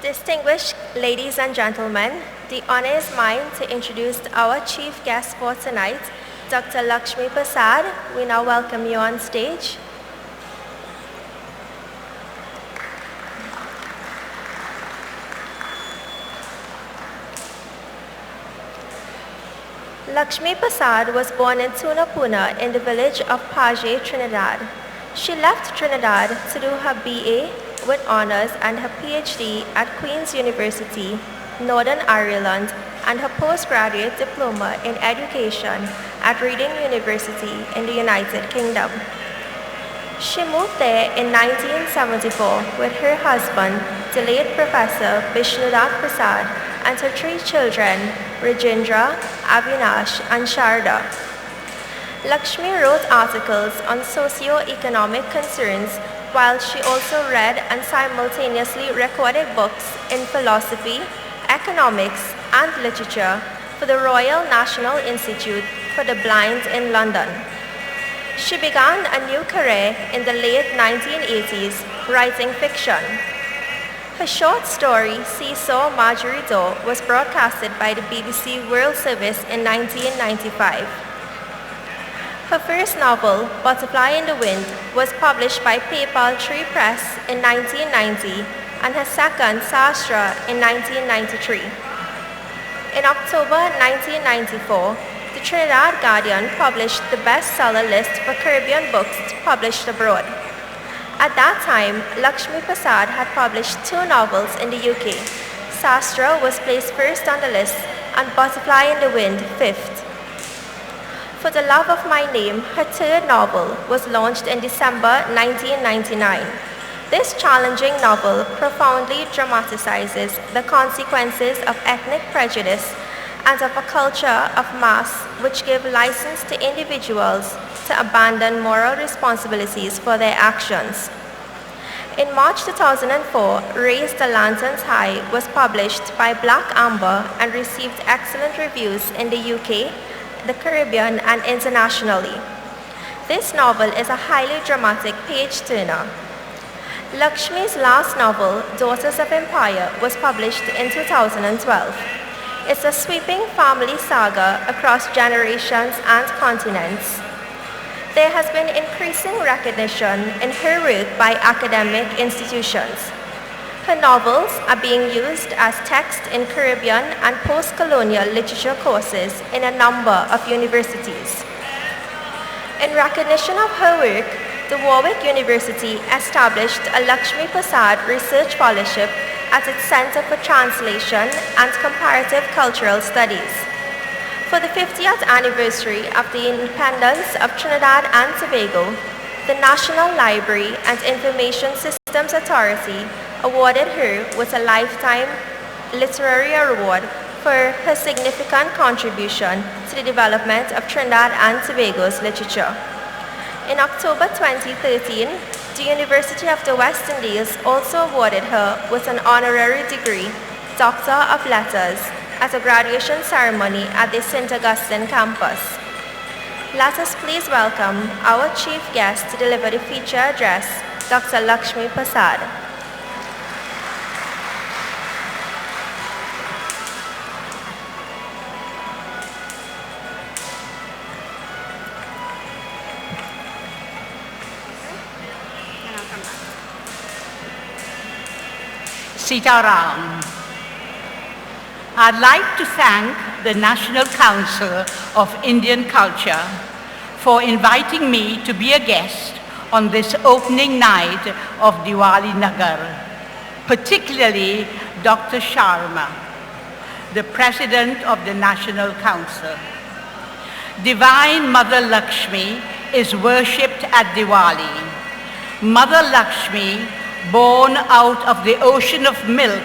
Distinguished ladies and gentlemen, the honor is mine to introduce our chief guest for tonight, Dr. Lakshmi Persaud. We now welcome you on stage. Lakshmi Persaud was born in Tunapuna in the village of Paje, Trinidad. She left Trinidad to do her BA with honors and her PhD at Queen's University, Northern Ireland, and her postgraduate diploma in education at Reading University in the United Kingdom. She moved there in 1974 with her husband, the late Professor Vishnudat Persaud, and her three children, Rajendra, Avinash, and Sharda. Lakshmi wrote articles on socio-economic concerns, while she also read and simultaneously recorded books in philosophy, economics, and literature for the Royal National Institute for the Blind in London. She began a new career in the late 1980s, writing fiction. Her short story, Seesaw Marjorie Daw, was broadcasted by the BBC World Service in 1995. Her first novel, Butterfly in the Wind, was published by Papal Tree Press in 1990, and her second, Sastra, in 1993. In October 1994, the Trinidad Guardian published the bestseller list for Caribbean books published abroad. At that time, Lakshmi Persaud had published 2 novels in the UK. Sastra was placed first on the list, and Butterfly in the Wind 5th. For the Love of My Name, her 3rd novel, was launched in December 1999. This challenging novel profoundly dramatizes the consequences of ethnic prejudice and of a culture of mass which give license to individuals to abandon moral responsibilities for their actions. In March 2004, Raise the Lanterns High was published by Black Amber and received excellent reviews in the UK, the Caribbean, and internationally. This novel is a highly dramatic page-turner. Lakshmi's last novel, Daughters of Empire, was published in 2012. It's a sweeping family saga across generations and continents. There has been increasing recognition in her work by academic institutions. Her novels are being used as text in Caribbean and post-colonial literature courses in a number of universities. In recognition of her work, the Warwick University established a Lakshmi Persaud Research Fellowship at its Center for Translation and Comparative Cultural Studies. For the 50th anniversary of the independence of Trinidad and Tobago, the National Library and Information Systems Authority awarded her with a Lifetime Literary Award for her significant contribution to the development of Trinidad and Tobago's literature. In October 2013, the University of the West Indies also awarded her with an honorary degree, Doctor of Letters, at a graduation ceremony at the St. Augustine campus. Let us please welcome our chief guest to deliver the feature address, Dr. Lakshmi Persaud. Sitaram. I'd like to thank the National Council of Indian Culture for inviting me to be a guest on this opening night of Diwali Nagar, particularly Dr. Sharma, the President of the National Council. Divine Mother Lakshmi is worshipped at Diwali. Mother Lakshmi, born out of the ocean of milk,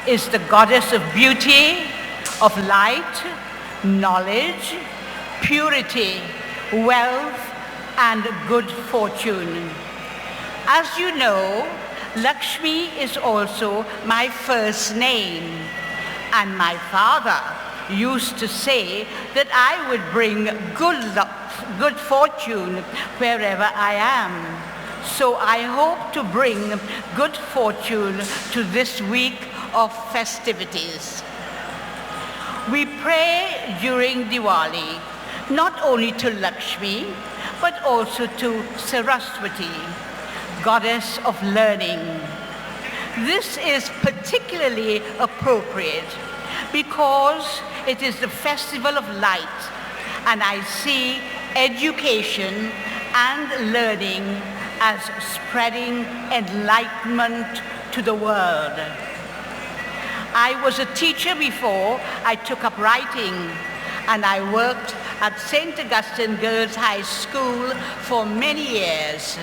is the goddess of beauty, of light, knowledge, purity, wealth, and good fortune. As you know, Lakshmi is also my first name, and my father used to say that I would bring good luck, good fortune wherever I am. So I hope to bring good fortune to this week of festivities. We pray during Diwali not only to Lakshmi, but also to Saraswati, goddess of learning. This is particularly appropriate because it is the festival of light, and I see education and learning as spreading enlightenment to the world. I was a teacher before I took up writing, and I worked at St. Augustine Girls High School for many years.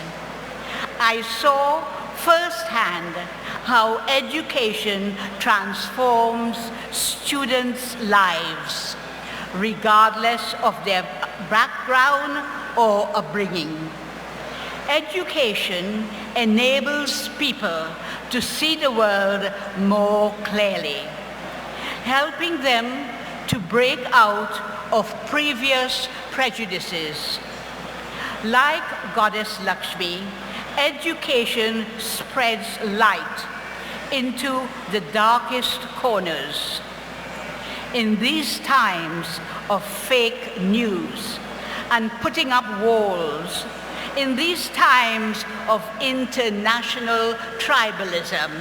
I saw firsthand how education transforms students' lives, regardless of their background or upbringing. Education enables people to see the world more clearly, helping them to break out of previous prejudices. Like Goddess Lakshmi, education spreads light into the darkest corners. In these times of fake news and putting up walls, in these times of international tribalism,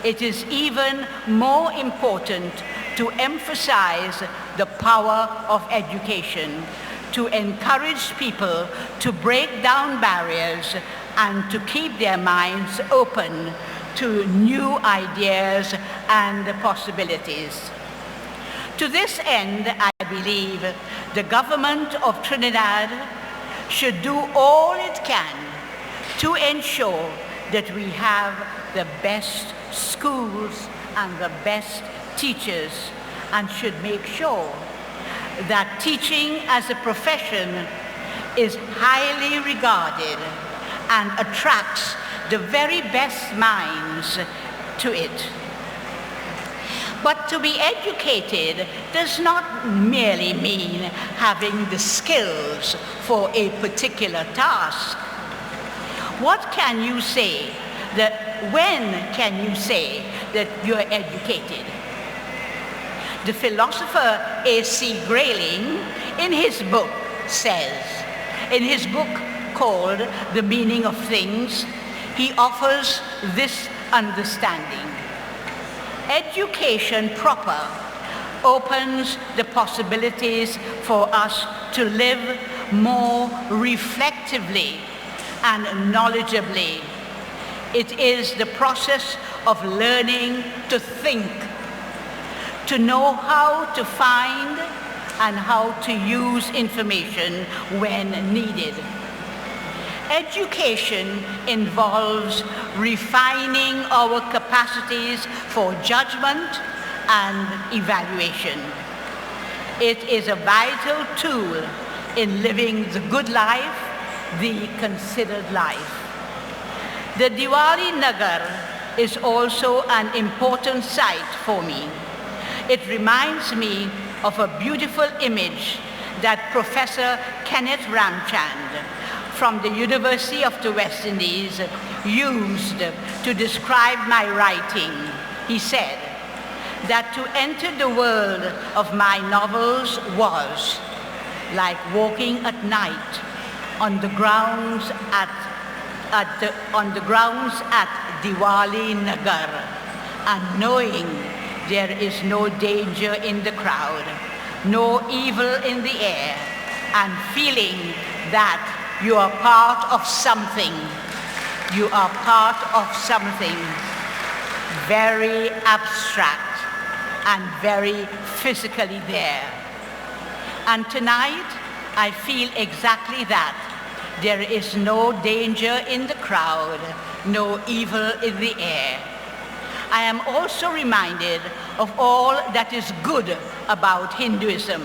it is even more important to emphasize the power of education, to encourage people to break down barriers and to keep their minds open to new ideas and possibilities. To this end, I believe the government of Trinidad should do all it can to ensure that we have the best schools and the best teachers, and should make sure that teaching as a profession is highly regarded and attracts the very best minds to it. But to be educated does not merely mean having the skills for a particular task. When can you say that you're educated? The philosopher A.C. Grayling, in his book called The Meaning of Things, he offers this understanding. Education proper opens the possibilities for us to live more reflectively and knowledgeably. It is the process of learning to think, to know how to find and how to use information when needed. Education involves refining our capacities for judgment and evaluation. It is a vital tool in living the good life, the considered life. The Diwali Nagar is also an important site for me. It reminds me of a beautiful image that Professor Kenneth Ramchand from the University of the West Indies used to describe my writing. He said that to enter the world of my novels was like walking at night on the grounds at Diwali Nagar and knowing there is no danger in the crowd, no evil in the air, and feeling that you are part of something. You are part of something very abstract and very physically there. And tonight, I feel exactly that. There is no danger in the crowd, no evil in the air. I am also reminded of all that is good about Hinduism.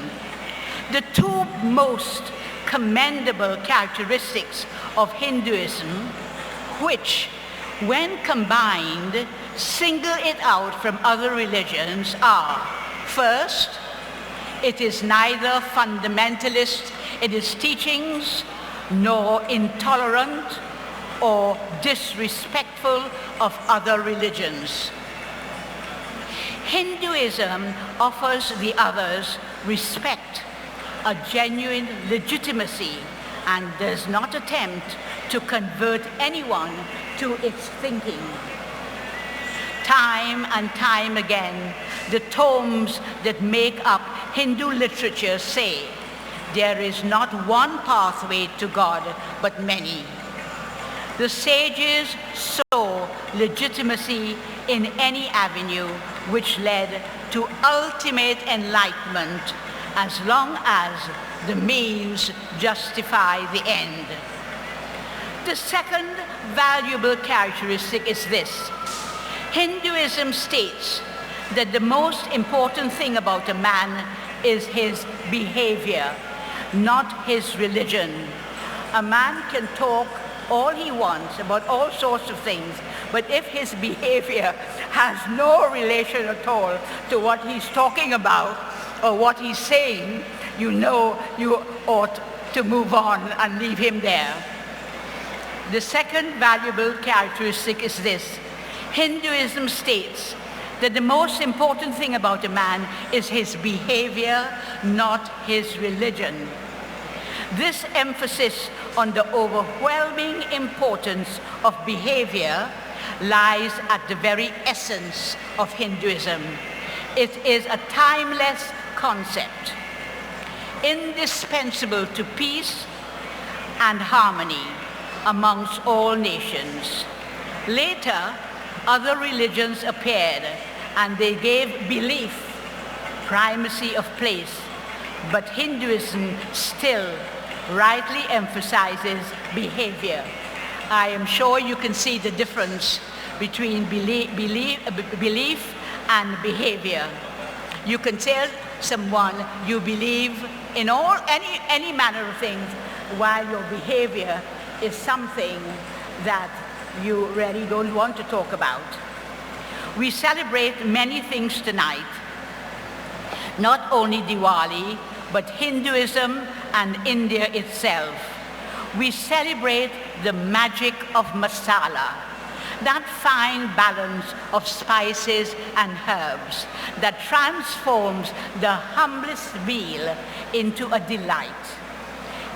The two most commendable characteristics of Hinduism, which, when combined, single it out from other religions are, first, it is neither fundamentalist in its teachings, nor intolerant or disrespectful of other religions. Hinduism offers the others respect, a genuine legitimacy, and does not attempt to convert anyone to its thinking. Time and time again, the tomes that make up Hindu literature say, there is not one pathway to God, but many. The sages saw legitimacy in any avenue which led to ultimate enlightenment, as long as the means justify the end. The second valuable characteristic is this. Hinduism states that the most important thing about a man is his behavior, not his religion. A man can talk all he wants about all sorts of things, but if his behavior has no relation at all to what he's talking about or what he's saying, you know you ought to move on and leave him there. The second valuable characteristic is this. Hinduism states that the most important thing about a man is his behavior, not his religion. This emphasis on the overwhelming importance of behavior lies at the very essence of Hinduism. It is a timeless concept, indispensable to peace and harmony amongst all nations. Later, other religions appeared, and they gave belief primacy of place, but Hinduism still rightly emphasizes behavior. I am sure you can see the difference between belief and behavior. You can tell someone you believe in any manner of things, while your behavior is something that you really don't want to talk about. We celebrate many things tonight, not only Diwali, but Hinduism and India itself. We celebrate the magic of masala, that fine balance of spices and herbs that transforms the humblest meal into a delight,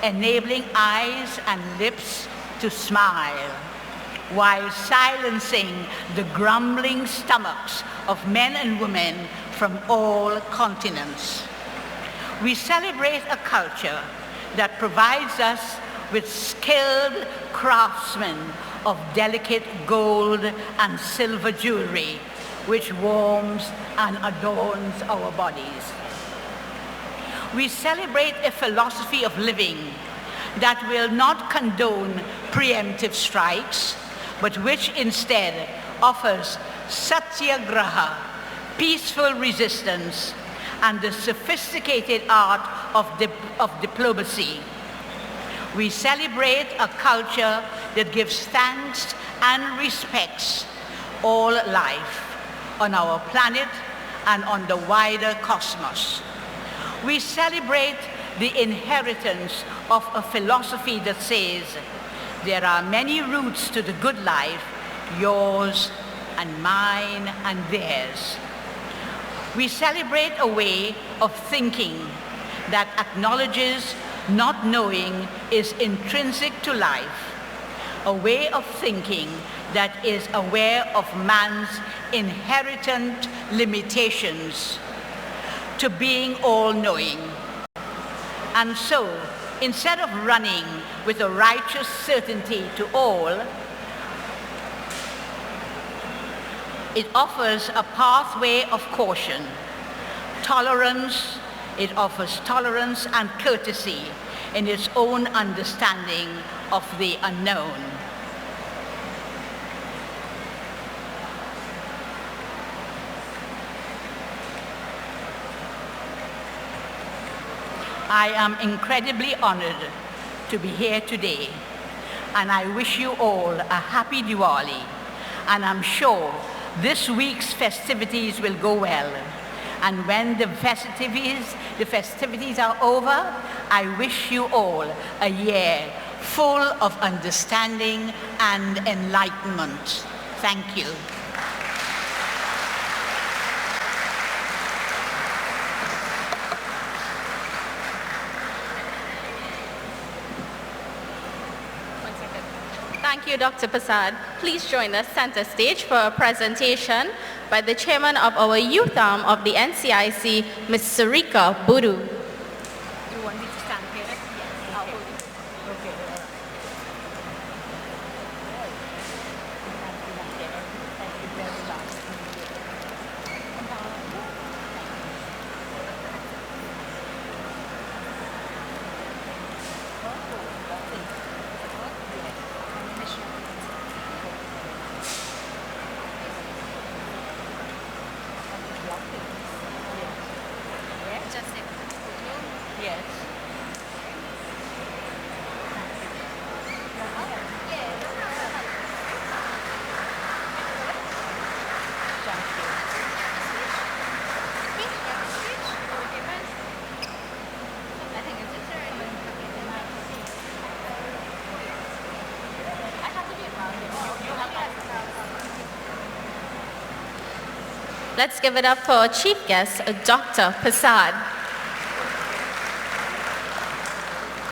enabling eyes and lips to smile, while silencing the grumbling stomachs of men and women from all continents. We celebrate a culture that provides us with skilled craftsmen of delicate gold and silver jewelry, which warms and adorns our bodies. We celebrate a philosophy of living that will not condone preemptive strikes, but which instead offers satyagraha, peaceful resistance, and the sophisticated art of diplomacy. We celebrate a culture that gives thanks and respects all life on our planet and on the wider cosmos. We celebrate the inheritance of a philosophy that says, there are many routes to the good life, yours and mine and theirs. We celebrate a way of thinking that acknowledges not knowing is intrinsic to life, a way of thinking that is aware of man's inherent limitations to being all-knowing. And so, instead of running with a righteous certainty to all, it offers a pathway of caution, tolerance. It offers tolerance and courtesy in its own understanding of the unknown. I am incredibly honored to be here today, and I wish you all a happy Diwali, and I'm sure this week's festivities will go well. And when the festivities are over, I wish you all a year full of understanding and enlightenment. Thank you. Thank you, Dr. Persaud. Please join us center stage for a presentation by the chairman of our youth arm of the NCIC, Ms. Sarika Buru. You want me to stand here? Yes, I'll hold it. Okay, all right. Thank you very much. Yes. Let's give it up for our chief guest, Dr. Persaud.